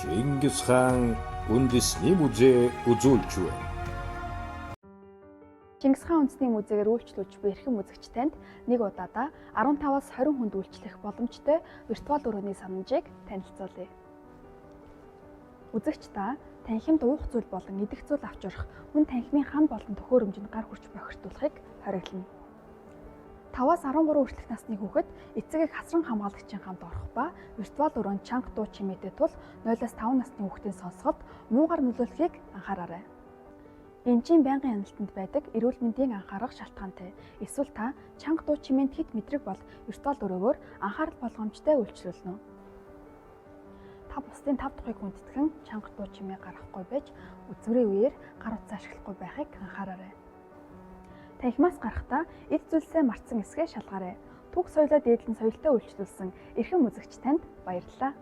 Чингис хаан үндэсний музей үзүүлж байна. Чингис хаан үндэсний музейгээр үйлчлүүлж буй эрхэм үзэгч танд нэг удаадаа 15-аас 20 хүнд үйлчлэх боломжтой виртуал өрөөний санамжийг танилцуулъя. Үзэгч та танхимд уух зүйл болон идэх зүйл авч урах мөн танхимын хан болон төхөөрөмжөнд гар хүрч бохирдуулахыг хориглоно. 5-аас 13 хүртэлх насны хүүхэд эцэг эх асран хамгаалагчийн хамт орох ба виртуал өрөөнд чанга дуу чимээтэй тул 0-5 насны хүүхдийн сонсголд муугар нөлөөлөхийг анхаараарай. Эмчийн байнгын хяналтанд байдаг эрүүл мэндийн анхаарах шалтгаантай. Эсвэл та чанга дуу чимээнд хэд мэдрэг бол виртуал өрөөгөөр анхаарал болгоомжтой үйлчлүүлнэ. Та бусдын 5 дахыг хүндэтгэн чанга дуу чимээ гаргахгүй байж үзмрийн үеэр гар утсаа ашиглахгүй байхыг анхаараарай. Танхимаас гарахдаа эд зүйлсээ мартсан эсгээ шалгаарай. Түг соёлоо дээдлэн соёлтой үйлчлүүлсэн эрхэм үзэгч танд баярлалаа.